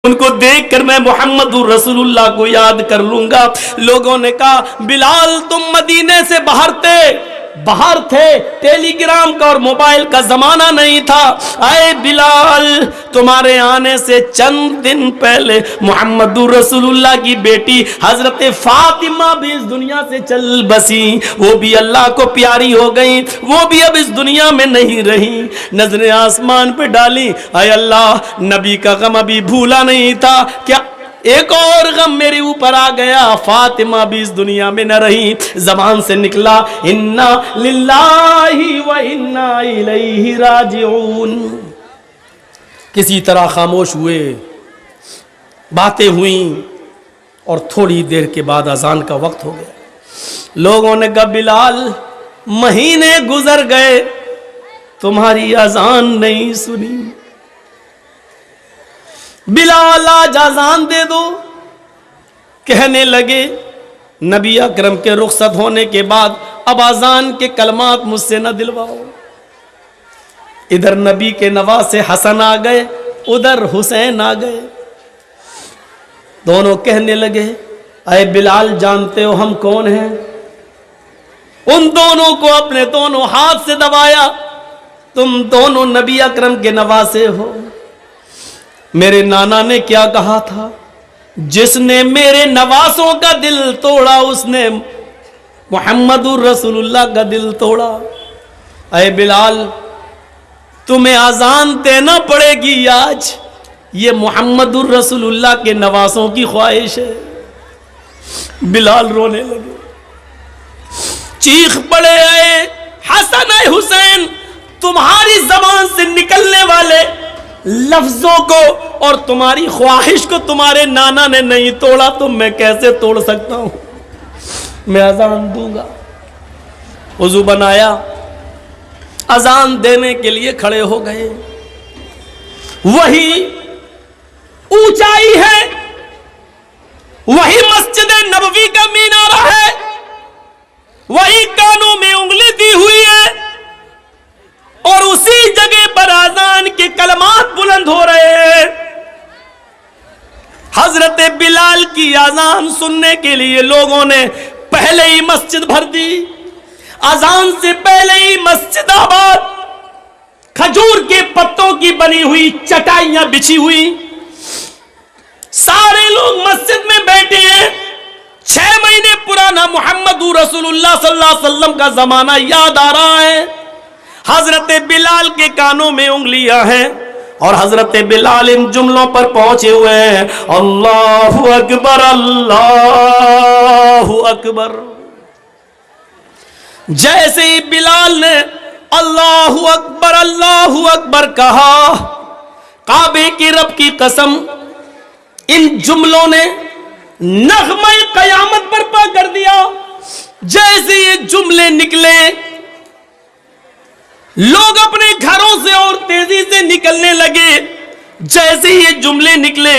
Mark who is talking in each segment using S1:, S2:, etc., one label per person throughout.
S1: ان کو دیکھ کر میں محمد رسول اللہ کو یاد کر لوں گا۔ لوگوں نے کہا بلال تم مدینے سے باہر تھے، ٹیلی گرام کا اور موبائل کا زمانہ نہیں تھا۔ اے بلال تمہارے آنے سے چند دن پہلے محمد رسول اللہ کی بیٹی حضرت فاطمہ بھی اس دنیا سے چل بسی، وہ بھی اللہ کو پیاری ہو گئی، وہ بھی اب اس دنیا میں نہیں رہی۔ نظریں آسمان پہ ڈالی، اے اللہ نبی کا غم ابھی بھولا نہیں تھا، کیا ایک اور غم میرے اوپر آ گیا؟ فاطمہ بھی اس دنیا میں نہ رہی۔ زبان سے نکلا انا للہ و انا الیہ راجعون۔ کسی طرح خاموش ہوئے، باتیں ہوئیں، اور تھوڑی دیر کے بعد اذان کا وقت ہو گیا۔ لوگوں نے کہا بلال مہینے گزر گئے تمہاری اذان نہیں سنی، بلال آج اذان دے دو۔ کہنے لگے نبی اکرم کے رخصت ہونے کے بعد اب اذان کے کلمات مجھ سے نہ دلواؤ۔ ادھر نبی کے نواسے حسن آ گئے، ادھر حسین آ گئے۔ دونوں کہنے لگے اے بلال جانتے ہو ہم کون ہیں؟ ان دونوں کو اپنے دونوں ہاتھ سے دبایا، تم دونوں نبی اکرم کے نواسے ہو۔ میرے نانا نے کیا کہا تھا؟ جس نے میرے نواسوں کا دل توڑا اس نے محمد رسول اللہ کا دل توڑا۔ اے بلال تمہیں اذان دینا پڑے گی آج، یہ محمد رسول اللہ کے نواسوں کی خواہش ہے۔ بلال رونے لگے، چیخ پڑے اے حسن اے حسین، تمہاری زبان سے نکلنے والے لفظوں کو اور تمہاری خواہش کو تمہارے نانا نے نہیں توڑا تو میں کیسے توڑ سکتا ہوں؟ میں اذان دوں گا۔ وضو بنایا، اذان دینے کے لیے کھڑے ہو گئے۔ وہی اونچائی ہے، وہی مسجد نبوی کا مینارہ ہے، وہی کانوں میں انگلی دی ہوئی ہے، اور اسی جگہ پر اذان کے کلمات بلند ہو رہے ہیں۔ حضرت بلال کی اذان سننے کے لیے لوگوں نے پہلے ہی مسجد بھر دی۔ اذان سے پہلے ہی مسجد آباد، کھجور کے پتوں کی بنی ہوئی چٹائیاں بچھی ہوئی، سارے لوگ مسجد میں بیٹھے ہیں۔ 6 مہینے پرانا محمد رسول اللہ صلی اللہ علیہ وسلم کا زمانہ یاد آ رہا ہے۔ حضرت بلال کے کانوں میں انگلیاں ہیں اور حضرت بلال ان جملوں پر پہنچے ہوئے ہیں، اللہ اکبر اللہ اکبر۔ جیسے ہی بلال نے اللہ اکبر کہا، کعبے کی رب کی قسم ان جملوں نے نغمہ قیامت برپا کر دیا۔ جیسے یہ جملے نکلے لوگ اپنے گھروں سے اور تیزی سے نکلنے لگے۔ جیسے یہ جملے نکلے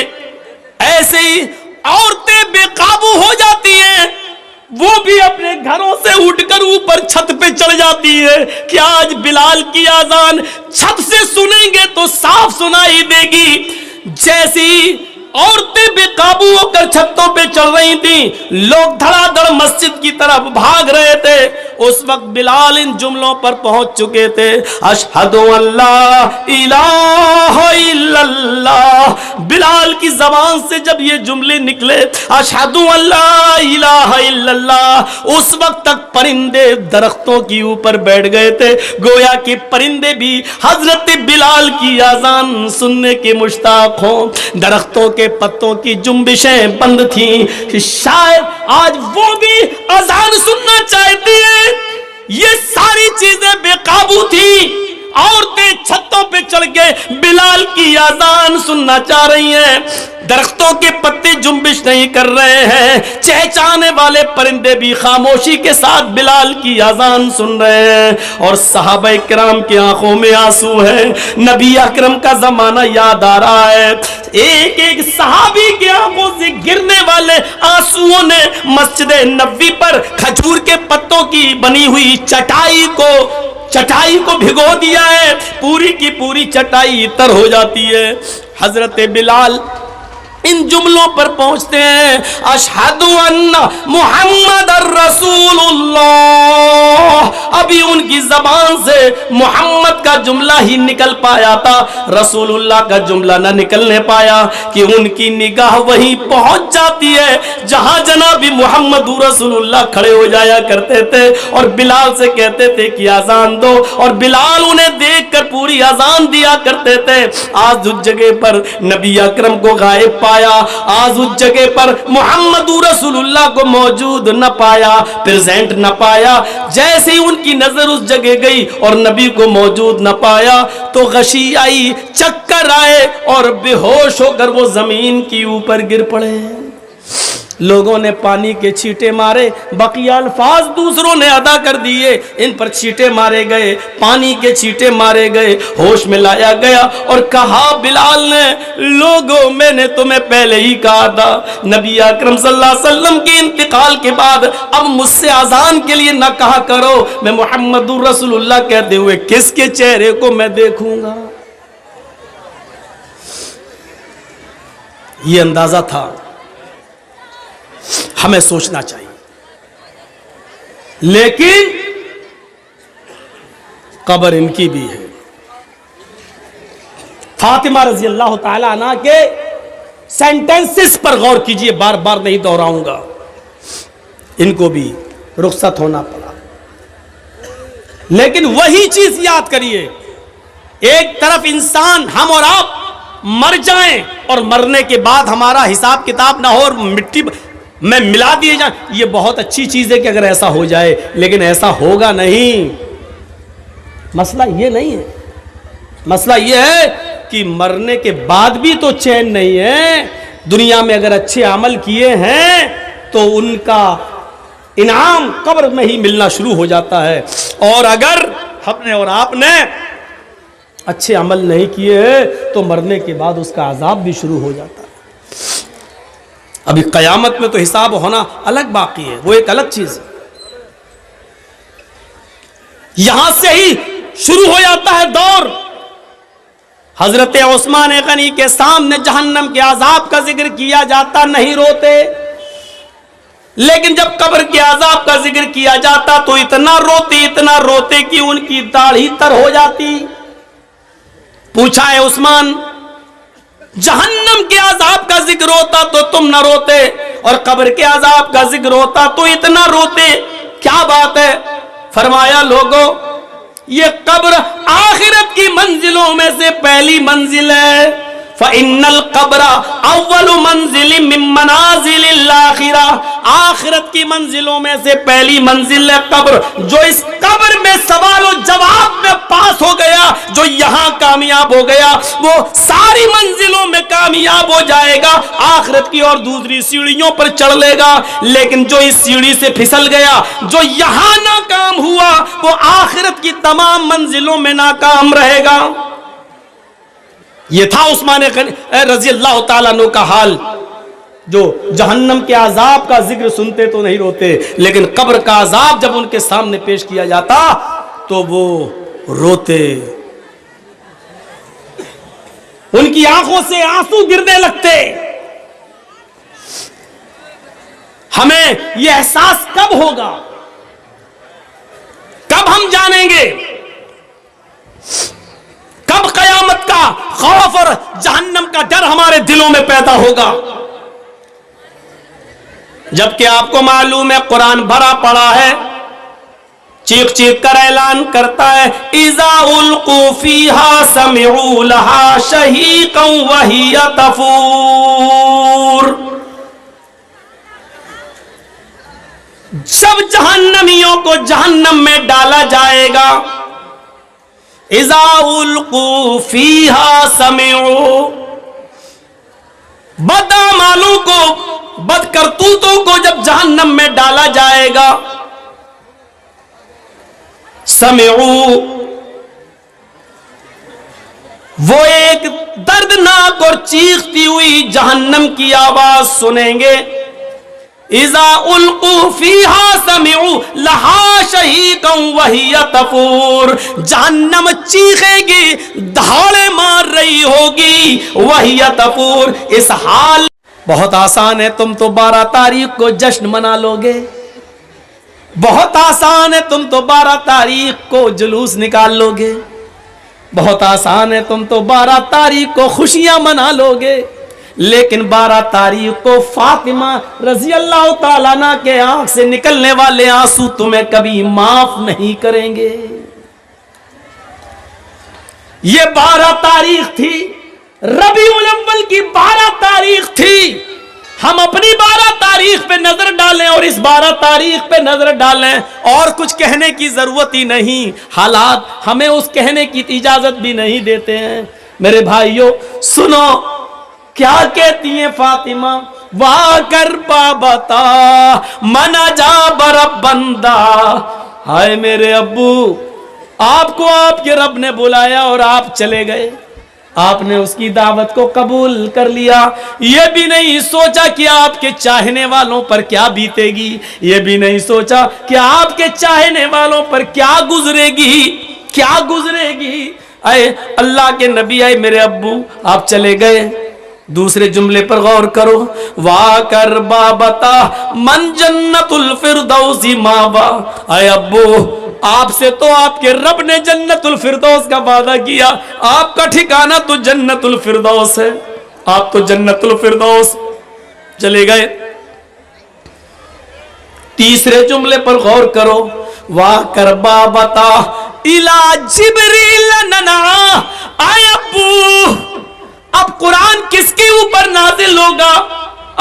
S1: ایسے ہی عورتیں بے قابو ہو جاتی ہیں، وہ بھی اپنے گھروں سے اٹھ کر اوپر چھت پہ چڑھ جاتی ہے کہ آج بلال کی اذان چھت سے سنیں گے تو صاف سنائی دے گی۔ جیسی عورتیں بے قابو ہو کر چھتوں پہ چڑھ رہی تھیں، لوگ دھڑا دھڑ مسجد کی طرف بھاگ رہے تھے، اس وقت بلال ان جملوں پر پہنچ چکے تھے، اشہد ان لا الہ الا اللہ۔ بلال کی زبان سے جب یہ جملے نکلے اشہد ان لا الہ الا اللہ، اس وقت تک پرندے درختوں کی اوپر بیٹھ گئے تھے، گویا کہ پرندے بھی حضرت بلال کی اذان سننے کے مشتاق ہوں۔ درختوں کے پتوں کی جنبشیں بند تھیں کہ شاید آج وہ بھی اذان سننا چاہتی ہیں۔ یہ ساری چیزیں بے قابو تھیں، عورتیں چھتوں پہ چڑھ کے بلال کی اذان سننا چاہ رہی ہیں، درختوں کے پتے جنبش نہیں کر رہے ہیں، چہچانے والے پرندے بھی خاموشی کے ساتھ بلال کی اذان سن رہے ہیں، اور صحابہ کرام کی آنکھوں میں آنسو ہے۔ نبی اکرم کا زمانہ یاد آ رہا ہے، ایک ایک صحابی کی آنکھوں سے گرنے والے آنسوؤں نے مسجد نبوی پر کھجور کے پتوں کی بنی ہوئی چٹائی کو بھگو دیا ہے، پوری کی پوری چٹائی تر ہو جاتی ہے۔ حضرت بلال ان جملوں پر پہنچتے ہیں اشہدو ان محمد الرسول اللہ، ابھی ان کی زبان سے محمد کا جملہ ہی نکل پایا تھا، رسول اللہ کا جملہ نہ نکلنے پایا کہ ان کی نگاہ وہیں پہنچ جاتی ہے جہاں جناب محمد رسول اللہ کھڑے ہو جایا کرتے تھے اور بلال سے کہتے تھے کہ اذان دو، اور بلال انہیں دیکھ کر پوری اذان دیا کرتے تھے۔ آج اس جگہ پر نبی اکرم کو غائب پایا، آج اس جگہ پر محمد رسول اللہ کو موجود نہ پایا، پریزنٹ نہ پایا۔ جیسے ہی ان کی نظر اس جگہ گئی اور نبی کو موجود نہ پایا تو غشی آئی، چکر آئے اور بے ہوش ہو کر وہ زمین کی اوپر گر پڑے۔ لوگوں نے پانی کے چھینٹے مارے، بقیہ الفاظ دوسروں نے ادا کر دیے، ان پر چھینٹے مارے گئے، پانی کے چھینٹے مارے گئے، ہوش میں لایا گیا اور کہا بلال نے، لوگوں میں نے تمہیں پہلے ہی کہا تھا نبی اکرم صلی اللہ علیہ وسلم کے انتقال کے بعد اب مجھ سے اذان کے لیے نہ کہا کرو، میں محمد رسول اللہ کہتے ہوئے کس کے چہرے کو میں دیکھوں گا۔ یہ اندازہ تھا، ہمیں سوچنا چاہیے۔ لیکن قبر ان کی بھی ہے۔ فاطمہ رضی اللہ تعالی عنہ کے سینٹنسز پر غور کیجئے، بار بار نہیں دہراؤں گا، ان کو بھی رخصت ہونا پڑا۔ لیکن وہی چیز یاد کریے، ایک طرف انسان ہم اور آپ مر جائیں اور مرنے کے بعد ہمارا حساب کتاب نہ ہو اور مٹی میں ملا دیے جائیں، یہ بہت اچھی چیز ہے کہ اگر ایسا ہو جائے، لیکن ایسا ہوگا نہیں۔ مسئلہ یہ نہیں ہے، مسئلہ یہ ہے کہ مرنے کے بعد بھی تو چین نہیں ہے۔ دنیا میں اگر اچھے عمل کیے ہیں تو ان کا انعام قبر میں ہی ملنا شروع ہو جاتا ہے، اور اگر ہم نے اور آپ نے اچھے عمل نہیں کیے تو مرنے کے بعد اس کا عذاب بھی شروع ہو جاتا ہے۔ ابھی قیامت میں تو حساب ہونا الگ باقی ہے، وہ ایک الگ چیز ہے۔ یہاں سے ہی شروع ہو جاتا ہے دور۔ حضرت عثمان غنی کے سامنے جہنم کے عذاب کا ذکر کیا جاتا نہیں روتے، لیکن جب قبر کے عذاب کا ذکر کیا جاتا تو اتنا روتے کہ ان کی داڑھی تر ہو جاتی۔ پوچھا ہے عثمان، جہنم کے عذاب کا ذکر ہوتا تو تم نہ روتے، اور قبر کے عذاب کا ذکر ہوتا تو اتنا روتے، کیا بات ہے؟ فرمایا لوگوں، یہ قبر آخرت کی منزلوں میں سے پہلی منزل ہے۔ فَإِنَّ الْقَبْرَ أَوَّلُ مَنزِلٍ مِّن مَّنَازِلِ الْآخِرَةِ، آخرت کی منزلوں میں سے پہلی منزل ہے قبر۔ جو اس قبر میں سوال و جواب میں پاس ہو گیا، جو یہاں کامیاب ہو گیا، وہ ساری منزلوں میں کامیاب ہو جائے گا، آخرت کی اور دوسری سیڑھیوں پر چڑھ لے گا۔ لیکن جو اس سیڑھی سے پھسل گیا، جو یہاں ناکام ہوا، وہ آخرت کی تمام منزلوں میں ناکام رہے گا۔ یہ تھا عثمان رضی اللہ تعالیٰ عنہ کا حال، جو جہنم کے عذاب کا ذکر سنتے تو نہیں روتے، لیکن قبر کا عذاب جب ان کے سامنے پیش کیا جاتا تو وہ روتے، ان کی آنکھوں سے آنسو گرنے لگتے۔ ہمیں یہ احساس کب ہوگا، کب ہم جانیں گے، کب قیامت کا خوف اور جہنم کا ڈر ہمارے دلوں میں پیدا ہوگا؟ جبکہ آپ کو معلوم ہے قرآن بھرا پڑا ہے، چیخ چیخ کر اعلان کرتا ہے اذا القوا فیہا سمعوا لہا شہیقا وہی تفور۔ جب جہنمیوں کو جہنم میں ڈالا جائے گا، اذا القوا فیہا سمعوا، بدعمالوں کو، بدکرتوتوں کو جب جہنم میں ڈالا جائے گا، سمعوا، وہ ایک دردناک اور چیختی ہوئی جہنم کی آواز سنیں گے، اذا القوا فیہا سمعوا لہا شہیقا وہی تفور، جہنم چیخے گی، دہاڑے مار رہی ہوگی، وہی تفور، اس حال بہت آسان ہے، تم تو 12 تاریخ کو جشن منا لوگے، بہت آسان ہے، تم تو 12 تاریخ کو جلوس نکال لوگے، بہت آسان ہے، تم تو 12 تاریخ کو خوشیاں منا لوگے، لیکن 12 تاریخ کو فاطمہ رضی اللہ تعالیٰ عنہ کے آنکھ سے نکلنے والے آنسو تمہیں کبھی معاف نہیں کریں گے۔ یہ 12 تاریخ تھی، ربیع الاول کی 12 تاریخ تھی۔ ہم اپنی 12 تاریخ پہ نظر ڈالیں اور اس 12 تاریخ پہ نظر ڈالیں، اور کچھ کہنے کی ضرورت ہی نہیں، حالات ہمیں اس کہنے کی اجازت بھی نہیں دیتے ہیں۔ میرے بھائیوں سنو کیا کہتی ہیں فاطمہ، وا کر بابتا منا جا برب بندہ، ہائے میرے ابو، آپ کو آپ کے رب نے بلایا اور آپ چلے گئے، آپ نے اس کی دعوت کو قبول کر لیا، یہ بھی نہیں سوچا کہ آپ کے چاہنے والوں پر کیا بیتے گی، یہ بھی نہیں سوچا کہ آپ کے چاہنے والوں پر کیا گزرے گی، کیا گزرے گی۔ اے اللہ کے نبی، اے میرے ابو، آپ چلے گئے۔ دوسرے جملے پر غور کرو، وا کر بابتا من جنت الفردوس ماوا، اے ابو آپ سے تو آپ کے رب نے جنت الفردوس کا وعدہ کیا، آپ کا ٹھکانہ تو جنت الفردوس ہے، آپ تو جنت الفردوس چلے گئے۔ تیسرے جملے پر غور کرو، وا کر بابتا الا جبریل ننا، اے ابو اب قرآن کس کے اوپر نازل ہوگا،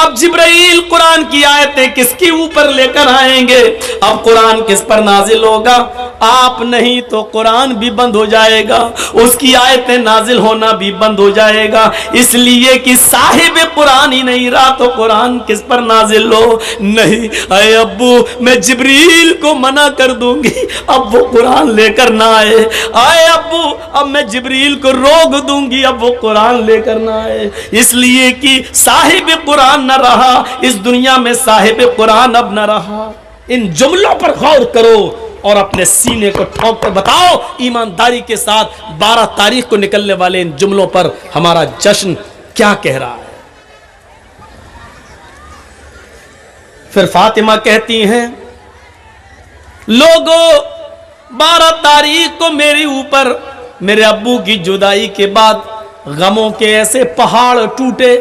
S1: اب جبرائیل قرآن کی آیتیں کس کے اوپر لے کر آئیں گے، اب قرآن کس پر نازل ہوگا، آپ نہیں تو قرآن بھی بند ہو جائے گا، اس کی آیتیں نازل ہونا بھی بند ہو جائے گا، اس لیے کہ صاحب قرآن ہی نہیں رہا تو قرآن کس پر نازل ہو، نہیں اے ابو میں جبریل کو منع کر دوں گی اب وہ قرآن لے کر نہ آئے، اے ابو اب میں جبریل کو روک دوں گی اب وہ قرآن لے کر نہ آئے، اس لیے کہ صاحب قرآن نہ رہا اس دنیا میں، صاحب قرآن اب نہ رہا۔ ان جملوں پر غور کرو اور اپنے سینے کو ٹھوک کر بتاؤ ایمانداری کے ساتھ 12 تاریخ کو نکلنے والے ان جملوں پر ہمارا جشن کیا کہہ رہا ہے۔ پھر فاطمہ کہتی ہیں، لوگوں 12 تاریخ کو میرے اوپر میرے ابو کی جدائی کے بعد غموں کے ایسے پہاڑ ٹوٹے،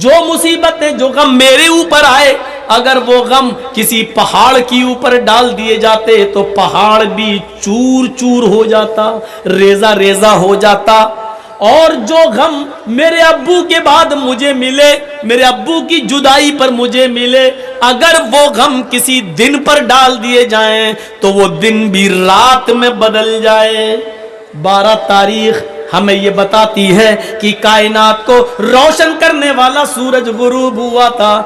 S1: جو مصیبتیں جو غم میرے اوپر آئے اگر وہ غم کسی پہاڑ کی اوپر ڈال دیے جاتے تو پہاڑ بھی چور چور ہو جاتا، ریزہ ریزہ ہو جاتا، اور جو غم میرے ابو کے بعد مجھے ملے، میرے ابو کی جدائی پر مجھے ملے، اگر وہ غم کسی دن پر ڈال دیے جائیں تو وہ دن بھی رات میں بدل جائے۔ 12 تاریخ ہمیں یہ بتاتی ہے کہ کائنات کو روشن کرنے والا سورج غروب ہوا تھا،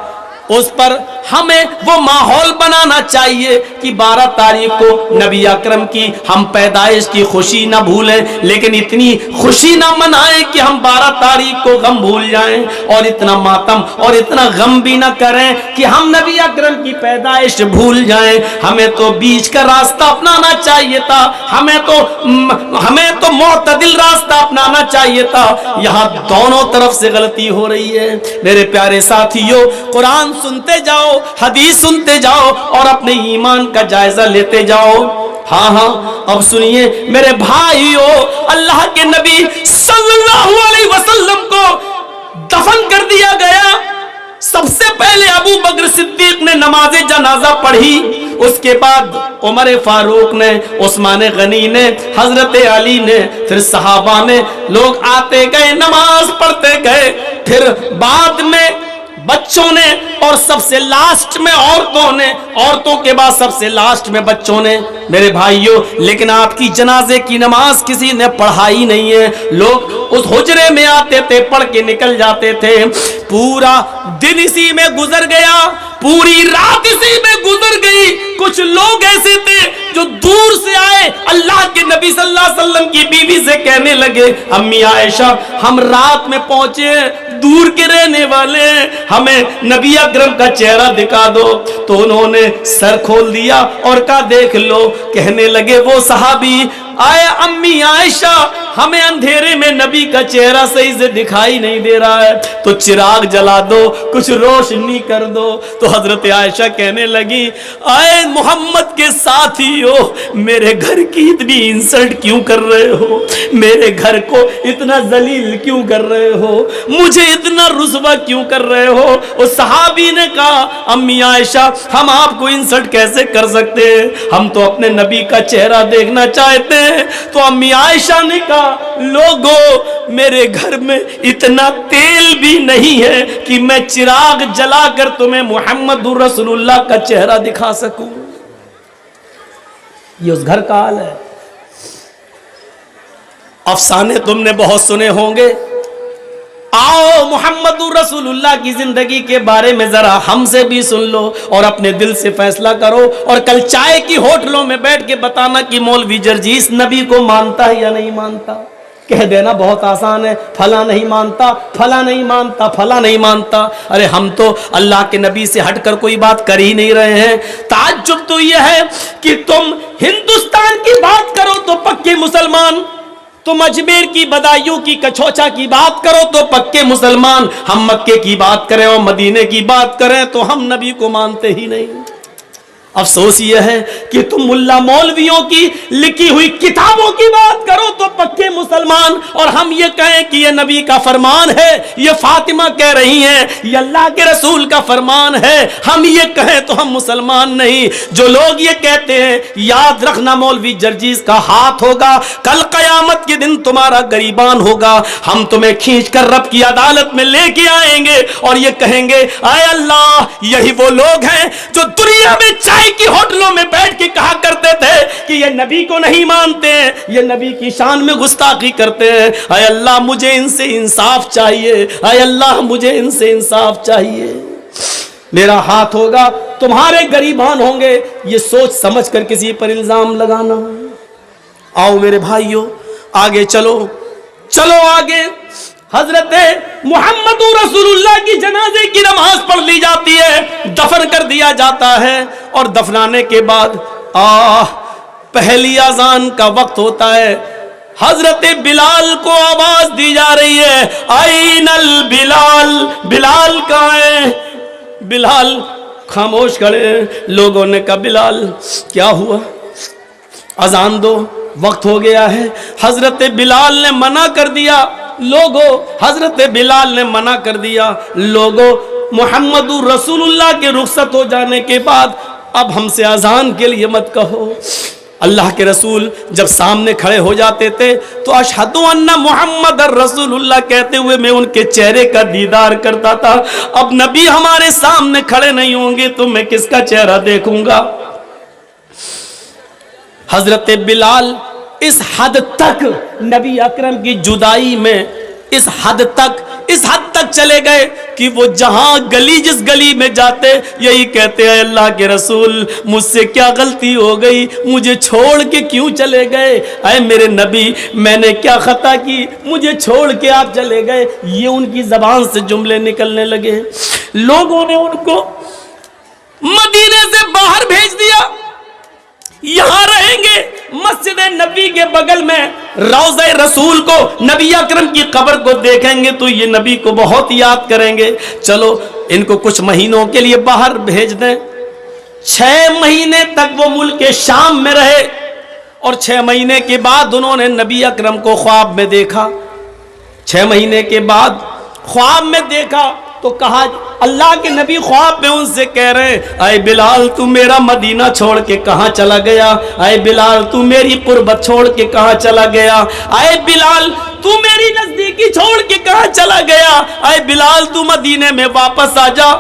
S1: اس پر ہمیں وہ ماحول بنانا چاہیے کہ 12 تاریخ کو نبی اکرم کی ہم پیدائش کی خوشی نہ بھولیں، لیکن اتنی خوشی نہ منائیں کہ ہم 12 تاریخ کو غم بھول جائیں، اور اتنا ماتم اور اتنا غم بھی نہ کریں کہ ہم نبی اکرم کی پیدائش بھول جائیں۔ ہمیں تو بیچ کا راستہ اپنانا چاہیے تھا، ہمیں تو معتدل راستہ اپنانا چاہیے تھا، یہاں دونوں طرف سے غلطی ہو رہی ہے۔ میرے پیارے ساتھیوں، قرآن سنتے جاؤ، حدیث سنتے جاؤ اور اپنے ایمان کا جائزہ لیتے جاؤ۔ ہاں اب سنیے میرے بھائیو، اللہ کے نبی صلی اللہ علیہ وسلم کو دفن کر دیا گیا، سب سے پہلے ابو بکر صدیق نے نماز جنازہ پڑھی، اس کے بعد عمر فاروق نے، عثمان غنی نے، حضرت علی نے، پھر صحابہ نے، لوگ آتے گئے نماز پڑھتے گئے، پھر بعد میں بچوں نے، اور سب سے لاسٹ میں عورتوں نے، عورتوں کے بعد سب سے لاسٹ میں بچوں نے۔ میرے بھائیوں، لیکن آپ کی جنازے کی نماز کسی نے پڑھائی نہیں ہے، لوگ اس حجرے میں آتے تھے، پڑھ کے نکل جاتے تھے، پورا دن اسی میں گزر گیا، پوری رات اسی میں گزر گئی۔ کچھ لوگ ایسے تھے جو دور سے آئے، اللہ کے نبی صلی اللہ علیہ وسلم کی بیوی سے کہنے لگے، امی عائشہ ہم رات میں پہنچے، دور کے رہنے والے ہیں، ہمیں نبی اکرم کا چہرہ دکھا دو۔ تو انہوں نے سر کھول دیا اور کہا دیکھ لو۔ کہنے لگے وہ صحابی، آئے امی عائشہ ہمیں اندھیرے میں نبی کا چہرہ صحیح سے دکھائی نہیں دے رہا ہے تو چراغ جلا دو, کچھ روشنی کر دو. تو حضرت عائشہ کہنے لگی اے محمد کے ساتھیو, میرے گھر کی اتنی انسلٹ کیوں کر رہے ہو, میرے گھر کو اتنا ذلیل کیوں کر رہے ہو, مجھے اتنا رسوا کیوں کر رہے ہو. اس صحابی نے کہا امی عائشہ ہم آپ کو انسلٹ کیسے کر سکتے ہیں, ہم تو اپنے نبی کا چہرہ دیکھنا چاہتے ہیں. تو امی عائشہ نے کہا لوگوں میرے گھر میں اتنا تیل بھی نہیں ہے کہ میں چراغ جلا کر تمہیں محمد رسول اللہ کا چہرہ دکھا سکوں. یہ اس گھر کا حال ہے. افسانے تم نے بہت سنے ہوں گے, آؤ محمد رسول اللہ کی زندگی کے بارے میں ذرا ہم سے بھی سن لو اور اپنے دل سے فیصلہ کرو, اور کل چائے کی ہوٹلوں میں بیٹھ کے بتانا کہ مولوی جرجیس نبی کو مانتا ہے یا نہیں مانتا. کہہ دینا بہت آسان ہے, فلاں نہیں مانتا, فلاں نہیں مانتا, فلاں نہیں مانتا. ارے ہم تو اللہ کے نبی سے ہٹ کر کوئی بات کر ہی نہیں رہے ہیں. تعجب تو یہ ہے کہ تم ہندوستان کی بات کرو تو پکے مسلمان, تم اجمیر کی بدایوں کی کچھوچا کی بات کرو تو پکے مسلمان, ہم مکے کی بات کریں اور مدینے کی بات کریں تو ہم نبی کو مانتے ہی نہیں. افسوس یہ ہے کہ تم ملا مولویوں کی لکھی ہوئی کتابوں کی بات کرو تو پکے مسلمان, اور ہم یہ کہیں کہ یہ نبی کا فرمان ہے, یہ فاطمہ کہہ رہی ہیں یہ اللہ کے رسول کا فرمان ہے, ہم یہ کہیں تو ہم مسلمان نہیں. جو لوگ یہ کہتے ہیں یاد رکھنا مولوی جرجیس کا ہاتھ ہوگا, کل قیامت کے دن تمہارا گریبان ہوگا, ہم تمہیں کھینچ کر رب کی عدالت میں لے کے آئیں گے اور یہ کہیں گے اے اللہ یہی وہ لوگ ہیں جو دنیا میں چائے کی ہوٹلوں میں بیٹھ کے کہا کرتے تھے کہ یہ نبی کو نہیں مانتے ہیں, یہ نبی کی شان میں گستاخی کرتے ہیں. اے اللہ مجھے ان سے انصاف چاہیے, اے اللہ مجھے ان سے انصاف چاہیے. میرا ہاتھ ہوگا تمہارے گریبان ہوں گے, یہ سوچ سمجھ کر کسی پر الزام لگانا. آؤ میرے بھائیوں آگے چلو, چلو آگے. حضرت محمد رسول اللہ کی جنازے کی نماز پڑھ لی جاتی ہے, دفن کر دیا جاتا ہے, اور دفنانے کے بعد پہلی اذان کا وقت ہوتا ہے. حضرت بلال کو آواز دی جا رہی ہے این البلال, بلال کہاں ہے. بلال خاموش کھڑے. لوگوں نے کہا بلال کیا ہوا, اذان دو, وقت ہو گیا ہے. حضرت بلال نے منع کر دیا. لوگوں حضرت بلال نے منع کر دیا. لوگوں محمد رسول اللہ کے رخصت ہو جانے کے بعد اب ہم سے اذان کے لیے مت کہو. اللہ کے رسول جب سامنے کھڑے ہو جاتے تھے تو اشہد ان محمد رسول اللہ کہتے ہوئے میں ان کے چہرے کا دیدار کرتا تھا. اب نبی ہمارے سامنے کھڑے نہیں ہوں گے تو میں کس کا چہرہ دیکھوں گا. حضرت بلال اس حد تک نبی اکرم کی جدائی میں اس حد تک چلے گئے کہ وہ جہاں گلی جس گلی میں جاتے یہی کہتے ہیں اللہ کے رسول مجھ سے کیا غلطی ہو گئی, مجھے چھوڑ کے کیوں چلے گئے, اے میرے نبی میں نے کیا خطا کی, مجھے چھوڑ کے آپ چلے گئے. یہ ان کی زبان سے جملے نکلنے لگے. لوگوں نے ان کو مدینے سے باہر بھیج دیا, یہاں رہیں گے. مسجد نبی کے بغل میں روضہ رسول کو, نبی اکرم کی قبر کو دیکھیں گے تو یہ نبی کو بہت یاد کریں گے. چلو ان کو کچھ مہینوں کے لیے باہر بھیج دیں. 6 مہینے تک وہ ملک شام میں رہے, اور 6 مہینے کے بعد انہوں نے نبی اکرم کو خواب میں دیکھا. 6 مہینے کے بعد خواب میں دیکھا تو کہا, اللہ کے نبی خواب میں ان سے کہہ رہے ہیں اے بلال تو میرا مدینہ چھوڑ کے کہاں چلا گیا, اے بلال تو میری قربت چھوڑ کے کہاں چلا گیا, اے بلال تو میری نزدیکی چھوڑ کے کہاں چلا گیا, اے بلال تو مدینے میں واپس آ جا.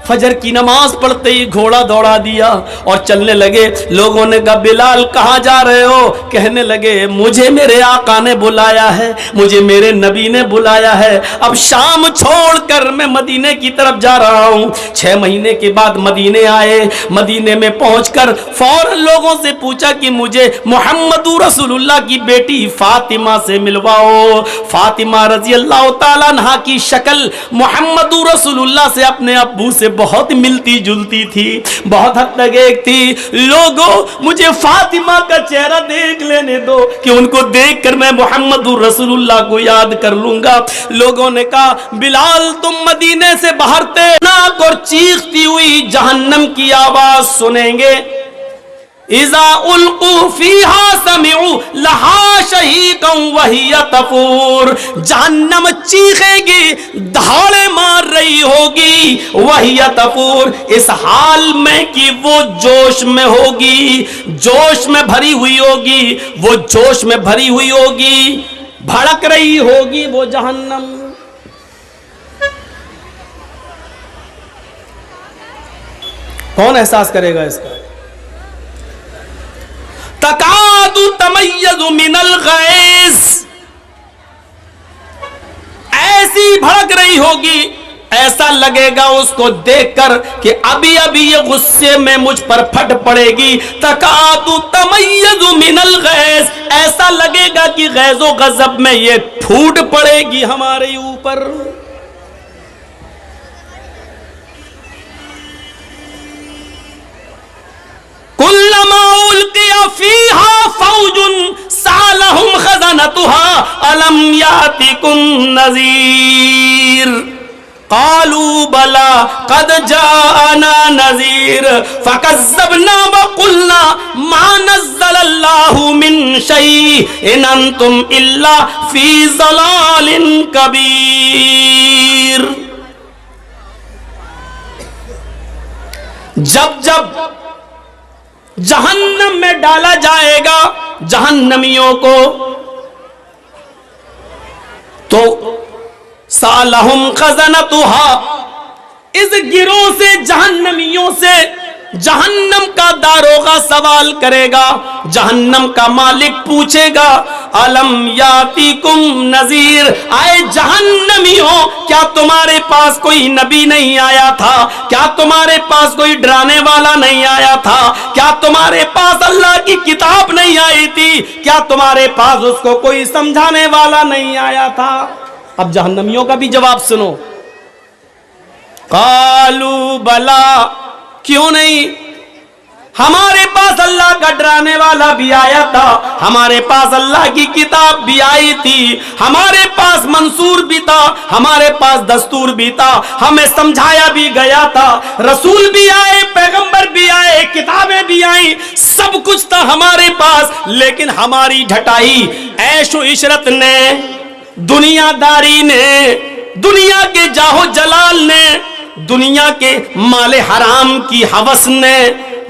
S1: فجر کی نماز پڑھتے ہی گھوڑا دوڑا دیا اور چلنے لگے. لوگوں نے کہا بلال کہاں جا رہے ہو, کہنے لگے مجھے میرے آقا نے بلایا ہے, مجھے میرے نبی نے بلایا ہے, اب شام چھوڑ کر میں مدینے کی طرف جا رہا ہوں. 6 مہینے کے بعد مدینے آئے. مدینے میں پہنچ کر فوراً لوگوں سے پوچھا کہ مجھے محمد رسول اللہ کی بیٹی فاطمہ سے ملواؤ. فاطمہ رضی اللہ تعالیٰ عنہا کی شکل محمد رسول اللہ سے اپنے ابو سے بہت ملتی جلتی تھی, بہت حد تک ایک تھی. لوگوں مجھے فاطمہ کا چہرہ دیکھ لینے دو کہ ان کو دیکھ کر میں محمد رسول اللہ کو یاد کر لوں گا. لوگوں نے کہا بلال تم مدینے سے باہر تیرناک اور چیختی ہوئی جہنم کی آواز سنیں گے. اذا القوا فیہا سمعوا لہا شہیقا وہی تفور. جہنم چیخے گی, دھاڑے مار رہی ہوگی, وہی تفور اس حال میں کہ وہ جوش میں ہوگی, جوش میں بھری ہوئی ہوگی, وہ جوش میں بھری ہوئی ہوگی, بھڑک رہی ہوگی وہ جہنم. کون احساس کرے گا اس کا؟ تکاد تمیز من الغیظ, ایسی بھڑک رہی ہوگی, ایسا لگے گا اس کو دیکھ کر کہ ابھی ابھی یہ غصے میں مجھ پر پھٹ پڑے گی. تکاد تمیز من الغیظ, ایسا لگے گا کہ غیظ و غضب میں یہ پھوٹ پڑے گی ہمارے اوپر. کلما القی فیہا فوج سالہم خزنتها الم یاتکم نذیر قالوا بلا قد جاءنا نذیر فکذبنا وقلنا ما نزل اللہ من شیء ان انتم الا فی ضلال کبیر. جب جہنم میں ڈالا جائے گا جہنمیوں کو تو سالہم خزنتها, اس گروہ سے جہنمیوں سے جہنم کا داروغہ سوال کرے گا, جہنم کا مالک پوچھے گا الم یاتیکم نذیر, آئے جہنمیوں کیا تمہارے پاس کوئی نبی نہیں آیا تھا؟ کیا تمہارے پاس کوئی ڈرانے والا نہیں آیا تھا؟ کیا تمہارے پاس اللہ کی کتاب نہیں آئی تھی؟ کیا تمہارے پاس اس کو کوئی سمجھانے والا نہیں آیا تھا؟ اب جہنمیوں کا بھی جواب سنو. قالوا بلا, کیوں نہیں, ہمارے پاس اللہ کا ڈرانے والا بھی آیا تھا, ہمارے پاس اللہ کی کتاب بھی آئی تھی, ہمارے پاس منصور بھی تھا, ہمارے پاس دستور بھی تھا, ہمیں سمجھایا بھی گیا تھا, رسول بھی آئے, پیغمبر بھی آئے, کتابیں بھی آئیں, سب کچھ تھا ہمارے پاس, لیکن ہماری ڈھٹائی عیش و عشرت نے, دنیا داری نے, دنیا کے جاہو جلال نے, دنیا کے مال حرام کی ہوس نے,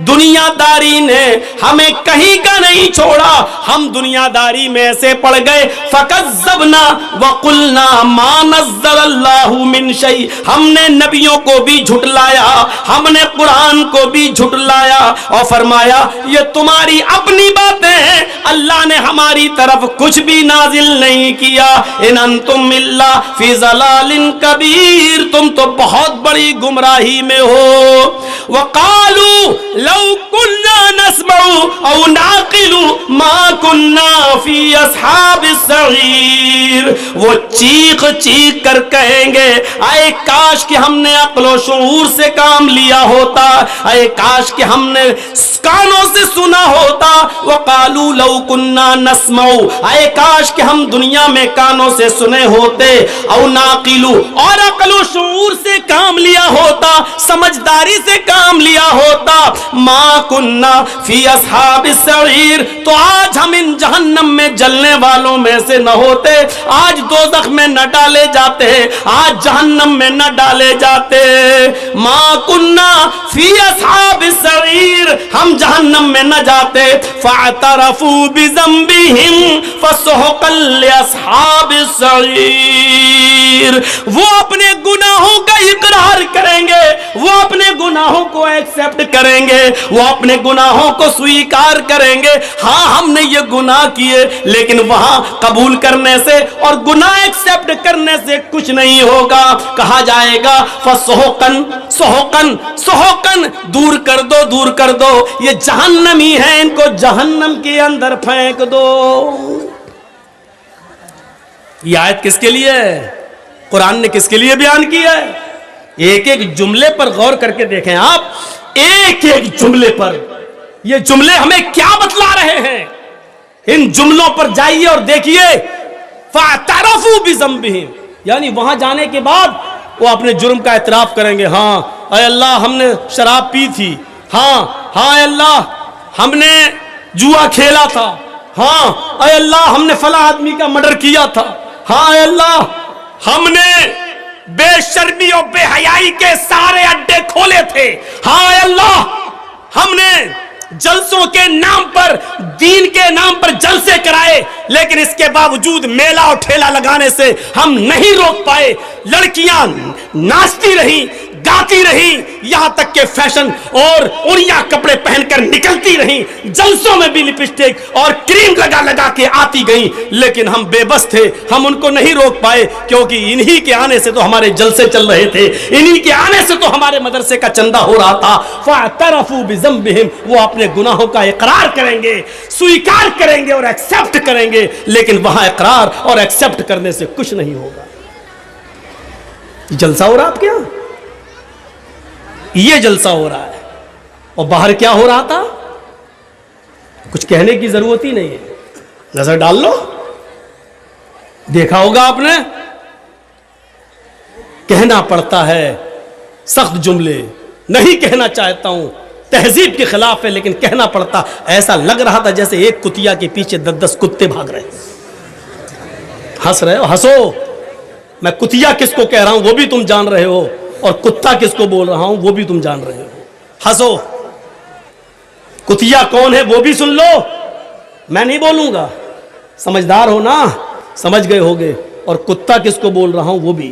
S1: دنیا داری نے ہمیں کہیں کا نہیں چھوڑا, ہم دنیا داری میں ایسے پڑ گئے. فکذبنا وقلنا ما نزل اللہ من شیء, ہم نے نبیوں کو بھی جھٹلایا, ہم نے قرآن کو بھی جھٹلایا اور فرمایا یہ تمہاری اپنی باتیں ہیں, اللہ نے ہماری طرف کچھ بھی نازل نہیں کیا. ان انتم الا فی ضلال کبیر, تم تو بہت بڑی گمراہی میں ہو. وقالوا لو كنا نسمع او نعقل ما كنا في اصحاب السعیر, وہ چیخ چیخ کر کہیں گے اے کاش کہ ہم نے عقل و شعور سے کام لیا ہوتا, اے کاش کہ ہم نے کانوں سے سنا ہوتا. وقالوا لو كنا نسمع, اے کاش کہ ہم دنیا میں کانوں سے سنے ہوتے, او نعقل, اور عقل و شعور سے کام لیا ہوتا, سمجھداری سے کام لیا ہوتا. ما کننا فی اصحاب السعیر, تو آج ہم ان جہنم میں جلنے والوں میں سے نہ ہوتے, آج دوزخ میں نہ ڈالے جاتے, آج جہنم میں نہ ڈالے جاتے. ما کننا فی اصحاب السعیر, ہم جہنم میں نہ جاتے. فاعترفوا بذنبہم فسحقا لاصحاب السعیر, وہ اپنے گناہوں کا اقرار کریں گے, وہ اپنے گناہوں گناہوں کو ایکسپٹ کریں گے, وہ اپنے گناہوں کو سویکار کریں گے. ہاں ہم نے یہ گناہ کیے, لیکن وہاں قبول کرنے سے اور گناہ ایکسپٹ کرنے سے کچھ نہیں ہوگا. کہا جائے گا فسحقن سحقن سحقن, دور کر دو دور کر دو, یہ جہنمی ہیں, ان کو جہنم کے اندر پھینک دو. یہ آیت کس کے لیے ہے؟ قرآن نے کس کے لیے بیان کیا ہے؟ ایک ایک جملے پر غور کر کے دیکھیں آپ, ایک ایک جملے پر. یہ جملے ہمیں کیا بتلا رہے ہیں؟ ان جملوں پر جائیے اور دیکھیے. فاعترفوا بذنبہم, یعنی وہاں جانے کے بعد وہ اپنے جرم کا اعتراف کریں گے. ہاں اے اللہ ہم نے شراب پی تھی, ہاں اے اللہ ہم نے جوا کھیلا تھا, ہاں اے اللہ ہم نے فلاں آدمی کا مرڈر کیا تھا, ہاں اے اللہ ہم نے بے شرمی اور بے حیائی کے سارے اڈے کھولے تھے, ہاں اے اللہ ہم نے جلسوں کے نام پر, دین کے نام پر جلسے کرائے, لیکن اس کے باوجود میلہ اور ٹھیلا لگانے سے ہم نہیں روک پائے. لڑکیاں ناچتی رہیں, گاتی رہیں, یہاں تک کہ فیشن اور اڑیا کپڑے پہن کر نکلتی رہیں, جلسوں میں بھی لپسٹک اور کریم لگا لگا کے آتی گئیں, لیکن ہم بے بس تھے, ہم ان کو نہیں روک پائے, کیونکہ انہی کے آنے سے تو ہمارے جلسے چل رہے تھے, انہی کے آنے سے تو ہمارے مدرسے کا چندہ ہو رہا تھا. فاعترفوا بذنبہم, وہ اپنے گناہوں کا اقرار کریں گے, سویکار کریں گے اور ایکسپٹ کریں گے, لیکن وہاں اقرار اور ایکسپٹ کرنے سے کچھ نہیں ہوگا. جلسہ ہو رہا آپ کیا؟ یہ جلسہ ہو رہا ہے, اور باہر کیا ہو رہا تھا کچھ کہنے کی ضرورت ہی نہیں ہے, نظر ڈال لو, دیکھا ہوگا آپ نے. کہنا پڑتا ہے سخت جملے, نہیں کہنا چاہتا ہوں, تہذیب کے خلاف ہے, لیکن کہنا پڑتا. ایسا لگ رہا تھا جیسے ایک کتیا کے پیچھے 10 کتے بھاگ رہے. ہنس رہے ہو, ہنسو. میں کتیا کس کو کہہ رہا ہوں وہ بھی تم جان رہے ہو, اور کتا کس کو بول رہا ہوں وہ بھی تم جان رہے ہو. ہنسو. کتیا کون ہے وہ بھی سن لو, میں نہیں بولوں گا, سمجھدار ہو نا, سمجھ گئے ہوگے. اور کتا کس کو بول رہا ہوں وہ بھی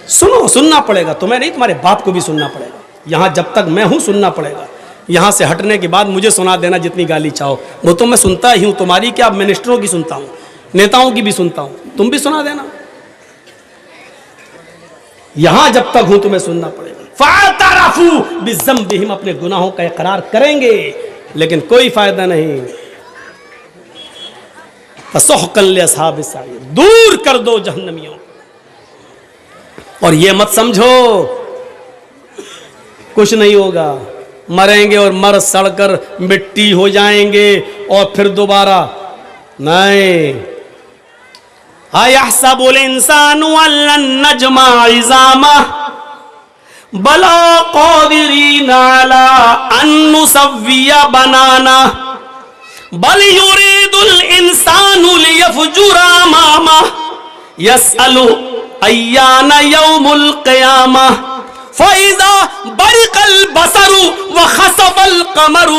S1: سنو, سننا پڑے گا, تمہیں نہیں تمہارے باپ کو بھی سننا پڑے گا. یہاں جب تک میں ہوں سننا پڑے گا, یہاں سے ہٹنے کے بعد مجھے سنا دینا جتنی گالی چاہو, وہ تو میں سنتا ہی ہوں. تمہاری کیا, منسٹروں کی سنتا ہوں, نیتاؤں کی بھی سنتا ہوں, تم بھی سنا دینا. یہاں جب تک ہوں تمہیں سننا پڑے گا. فاعترفوا بذنبہم, اپنے گناہوں کا اقرار کریں گے, لیکن کوئی فائدہ نہیں. فسحقا لاصحاب السعیر, دور کر دو جہنمیوں. اور یہ مت سمجھو کچھ نہیں ہوگا, مریں گے اور مر سڑ کر مٹی ہو جائیں گے اور پھر دوبارہ نہیں. اَيَحْسَبُ الْإِنسَانُ أَن لَّن نَّجْمَعَ عِظَامَهُ بَلَىٰ قَادِرِينَ عَلَىٰ أَن نُّسَوِّيَ بَنَانَهُ بَلْ يُرِيدُ الْإِنسَانُ لِيَفْجُرَ أَمَامَهُ يَسْأَلُ أَيَّانَ يَوْمُ الْقِيَامَةِ فَإِذَا بَرِقَ الْبَصَرُ وَخَسَفَ الْقَمَرُ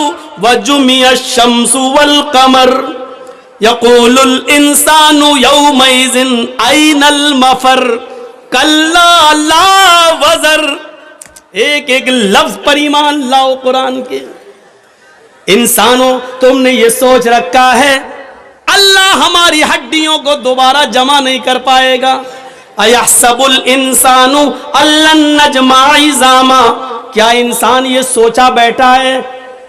S1: وَجُمِعَ الشَّمْسُ وَالْقَمَرُ يَقُولُ الْإِنسَانُ يَوْمَئِذٍ أَيْنَ الْمَفَرُّ كَلَّا لَا وَزَرَ. ایک ایک لفظ پر ایمان لاؤ قرآن کے. انسانوں, تم نے یہ سوچ رکھا ہے اللہ ہماری ہڈیوں کو دوبارہ جمع نہیں کر پائے گا. اَيَحْسَبُ الْإِنسَانُ أَن لَّن نَّجْمَعَ عِظَامَهُ, کیا انسان یہ سوچا بیٹھا ہے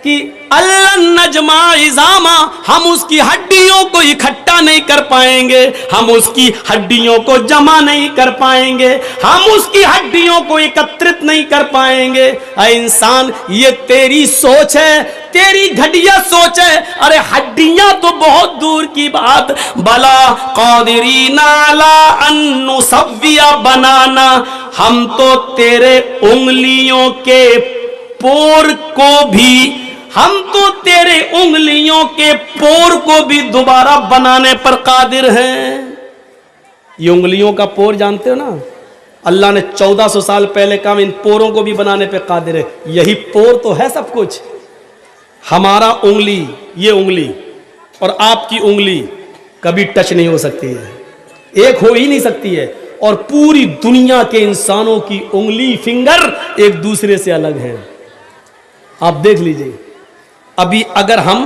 S1: کہ اللہ نجمع عظامہ, ہم اس کی ہڈیوں کو اکٹھا نہیں کر پائیں گے, ہم اس کی ہڈیوں کو جمع نہیں کر پائیں گے, ہم اس کی ہڈیوں کو اکترت نہیں کر پائیں گے. اے انسان, یہ تیری سوچ ہے, تیری گھٹیا سوچ ہے. ارے ہڈیاں تو بہت دور کی بات. بلا قادرین علی ان نسوی بنانا, ہم تو تیرے انگلیوں کے پور کو بھی, ہم تو تیرے انگلیوں کے پور کو بھی دوبارہ بنانے پر قادر ہیں. یہ انگلیوں کا پور جانتے ہو نا, اللہ نے 1400 سال پہلے کہا ان پوروں کو بھی بنانے پہ قادر ہے. یہی پور تو ہے سب کچھ. ہمارا انگلی, یہ انگلی اور آپ کی انگلی کبھی ٹچ نہیں ہو سکتی ہے, ایک ہو ہی نہیں سکتی ہے. اور پوری دنیا کے انسانوں کی انگلی فنگر ایک دوسرے سے الگ ہیں. آپ دیکھ لیجئے. ابھی اگر ہم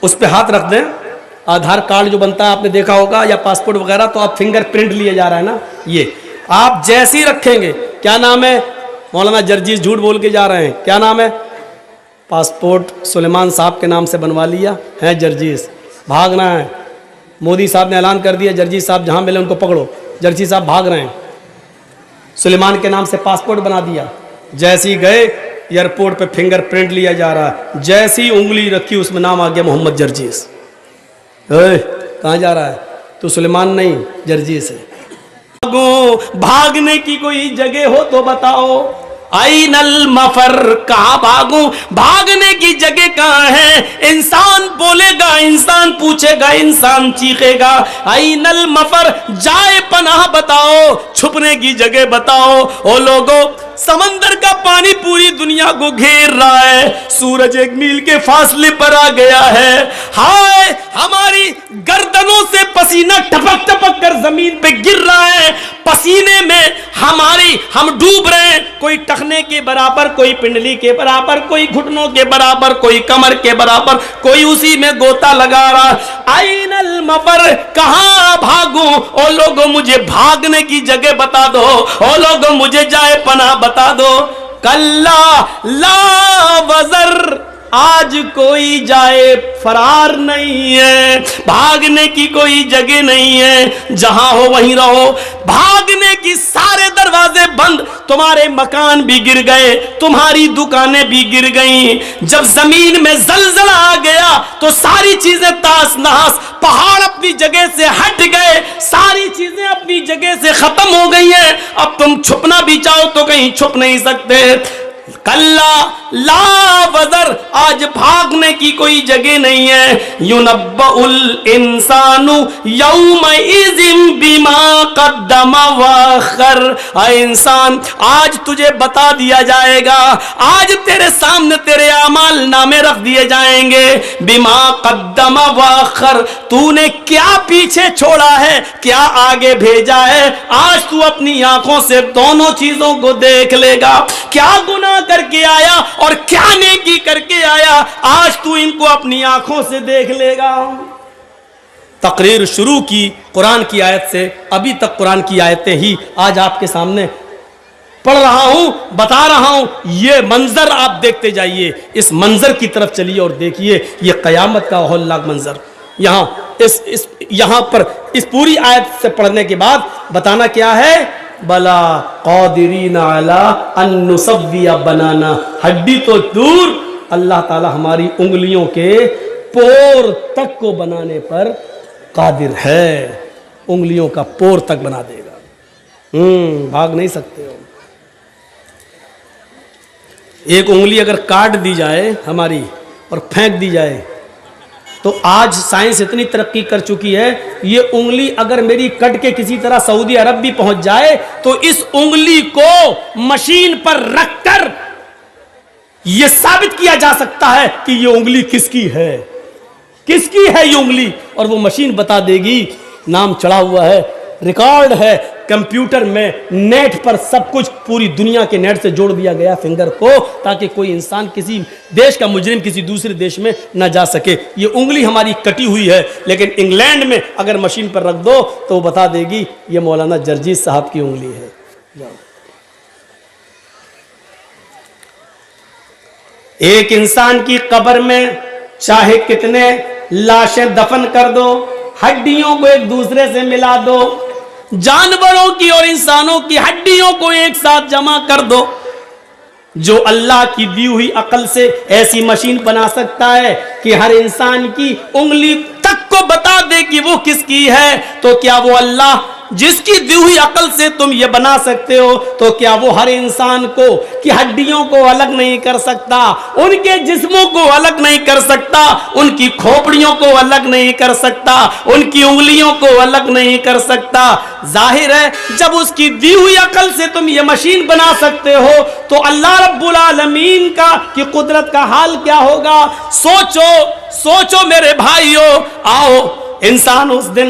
S1: اس پہ ہاتھ رکھ دیں, آدھار کارڈ جو بنتا ہے آپ نے دیکھا ہوگا, یا پاسپورٹ وغیرہ, تو آپ فنگر پرنٹ لیے جا رہا ہے نا, یہ آپ جیسے ہی رکھیں گے, کیا نام ہے مولانا جرجیز, جھوٹ بول کے جا رہے ہیں, کیا نام ہے, پاسپورٹ سلیمان صاحب کے نام سے بنوا لیا ہے, جرجیز بھاگنا ہے. مودی صاحب نے اعلان کر دیا جرجیز صاحب جہاں ملے ان کو پکڑو, جرجیز صاحب بھاگ رہے ہیں, سلیمان کے نام سے پاسپورٹ بنا دیا. جیسے ہی گئے ایئرپورٹ پہ فنگر پرنٹ لیا جا رہا ہے, جیسی انگلی رکھی اس میں نام آ گیا محمد جرجیز. کہاں جا رہا ہے, تو سلیمان نہیں جرجیز ہے. بھاگنے کی کوئی جگہ ہو تو بتاؤ, این المفر, کہاں بھاگوں, بھاگنے کی جگہ کہاں ہے. انسان بولے گا, انسان پوچھے گا, انسان چیخے گا, این المفر, جائے پناہ بتاؤ, چھپنے کی جگہ بتاؤ. او لوگوں, سمندر کا پانی پوری دنیا کو گھیر رہا ہے, سورج 1 میل کے فاصلے پر آ گیا ہے. ہائے, ہماری گردنوں سے پسینہ ٹپک ٹپک کر زمین پہ گر رہا ہے. پسینے میں ہم ڈوب رہے ہیں, کوئی ٹخنے کے برابر, کوئی پنڈلی کے برابر, کوئی گھٹنوں کے برابر, کوئی کمر کے برابر, کوئی اسی میں گوتا لگا رہا. این المفر, کہاں بھاگوں, او لوگوں مجھے بھاگنے کی جگہ بتا دو, او لوگوں مجھے جائے پناہ بتا دو. کلا لا وزر, آج کوئی جائے فرار نہیں ہے, بھاگنے کی کوئی جگہ نہیں ہے, جہاں ہو وہیں رہو. بھاگنے کی سارے دروازے بند, تمہارے مکان بھی گر گئے, تمہاری دکانیں بھی گر گئیں. جب زمین میں زلزلہ آ گیا تو ساری چیزیں تاس نحاس, پہاڑ اپنی جگہ سے ہٹ گئے, ساری چیزیں اپنی جگہ سے ختم ہو گئی ہیں. اب تم چھپنا بھی چاہو تو کہیں چھپ نہیں سکتے. کلا لا وزر, آج بھاگنے کی کوئی جگہ نہیں ہے. ینبأ الانسان یومئذ بما قدم واخر, اے انسان آج تجھے بتا دیا جائے گا, آج تیرے سامنے تیرے اعمال نامے رکھ دیے جائیں گے. بما قدم واخر, تو نے کیا پیچھے چھوڑا ہے, کیا آگے بھیجا ہے. آج تو اپنی آنکھوں سے دونوں چیزوں کو دیکھ لے گا, کیا گناہ کر کے آیا اور کیا نیکی کر کے آیا, آج تو ان کو اپنی آنکھوں سے دیکھ لے گا. تقریر شروع کی قرآن کی آیت سے, ابھی تک قرآن کی آیتیں ہی آج آپ کے سامنے پڑھ رہا ہوں, بتا رہا ہوں. یہ منظر آپ دیکھتے جائیے, اس منظر کی طرف چلیے اور دیکھیے, یہ قیامت کا ہولناک منظر. یہاں پر اس پوری آیت سے پڑھنے کے بعد بتانا کیا ہے, بلا قادرین علی ان نسوی بنانا, ہڈی تو دور, اللہ تعالی ہماری انگلیوں کے پور تک کو بنانے پر قادر ہے. انگلیوں کا پور تک بنا دے گا, بھاگ نہیں سکتے ہو. ایک انگلی اگر کاٹ دی جائے ہماری اور پھینک دی جائے, تو آج سائنس اتنی ترقی کر چکی ہے, یہ انگلی اگر میری کٹ کے کسی طرح سعودی عرب بھی پہنچ جائے تو اس انگلی کو مشین پر رکھ کر یہ ثابت کیا جا سکتا ہے کہ یہ انگلی کس کی ہے, کس کی ہے یہ انگلی, اور وہ مشین بتا دے گی. نام چڑھا ہوا ہے, ریکارڈ ہے کمپیوٹر میں, نیٹ پر سب کچھ پوری دنیا کے نیٹ سے جوڑ دیا گیا فنگر کو, تاکہ کوئی انسان کسی دیش کا مجرم کسی دوسرے دیش میں نہ جا سکے. یہ انگلی ہماری کٹی ہوئی ہے, لیکن انگلینڈ میں اگر مشین پر رکھ دو تو وہ بتا دے گی یہ مولانا جرجیز صاحب کی انگلی ہے. ایک انسان کی قبر میں چاہے کتنے لاشیں دفن کر دو, ہڈیوں کو ایک دوسرے سے ملا دو, جانوروں کی اور انسانوں کی ہڈیوں کو ایک ساتھ جمع کر دو, جو اللہ کی دی ہوئی عقل سے ایسی مشین بنا سکتا ہے کہ ہر انسان کی انگلی تک کو بتا دے کہ وہ کس کی ہے, تو کیا وہ اللہ جس کی دی ہوئی عقل سے تم یہ بنا سکتے ہو, تو کیا وہ ہر انسان کو کی ہڈیوں کو الگ نہیں کر سکتا, ان کے جسموں کو الگ نہیں کر سکتا, ان کی کھوپڑیوں کو الگ نہیں کر سکتا, ان کی انگلیوں کو الگ نہیں کر سکتا. ظاہر ہے جب اس کی دی ہوئی عقل سے تم یہ مشین بنا سکتے ہو تو اللہ رب العالمین کا کی قدرت کا حال کیا ہوگا. سوچو میرے بھائیو, آؤ انسان اس دن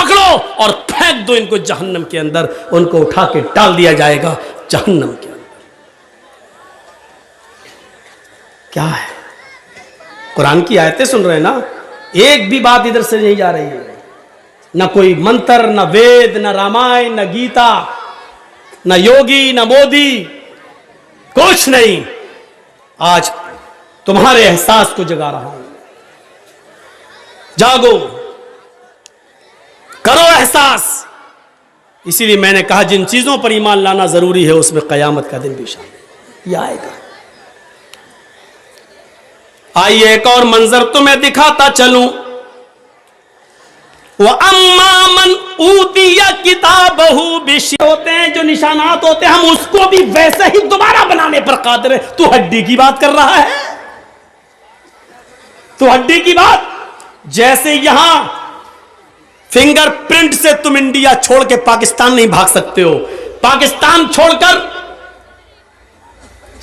S1: پکڑو اور پھینک دو ان کو جہنم کے اندر. ان کو اٹھا کے ڈال دیا جائے گا جہنم کے اندر. کیا ہے؟ قرآن کی آیتیں سن رہے ہیں نا, ایک بھی بات ادھر سے نہیں جا رہی ہے. نہ کوئی منتر, نہ وید, نہ رامائن, نہ گیتا, نہ یوگی, نہ مودی, کچھ نہیں. آج تمہارے احساس کو جگا رہا ہوں. جاگو, کرو احساس. اسی لیے میں نے کہا جن چیزوں پر ایمان لانا ضروری ہے اس میں قیامت کا دن بھی شامل. یہ آئے گا. آئیے ایک اور منظر تمہیں دکھاتا چلوں. وَأَمَّا مَنْ أُوتِيَ كِتَابَهُ بِشِمَالِهِ, ہوتے ہیں جو نشانات ہوتے ہیں, ہم اس کو بھی ویسے ہی دوبارہ بنانے پر قادر ہیں. تو ہڈی کی بات کر رہا ہے, تو ہڈی کی بات. جیسے یہاں فنگر پرنٹ سے تم انڈیا چھوڑ کے پاکستان نہیں بھاگ سکتے ہو, پاکستان چھوڑ کر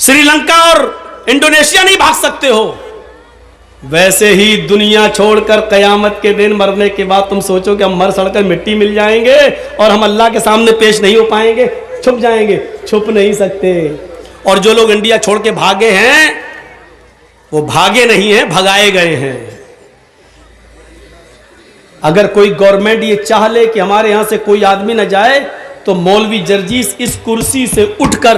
S1: سری لنکا اور انڈونیشیا نہیں بھاگ سکتے ہو, ویسے ہی دنیا چھوڑ کر قیامت کے دن مرنے کے بعد تم سوچو کہ ہم مر سڑ کر مٹی مل جائیں گے اور ہم اللہ کے سامنے پیش نہیں ہو پائیں گے, چھپ جائیں گے. چھپ نہیں سکتے. اور جو لوگ انڈیا چھوڑ کے بھاگے ہیں وہ بھاگے نہیں ہیں, بھگائے گئے ہیں. اگر کوئی گورنمنٹ یہ چاہ لے کہ ہمارے یہاں سے کوئی آدمی نہ جائے تو مولوی جرجیس اس کرسی سے اٹھ کر,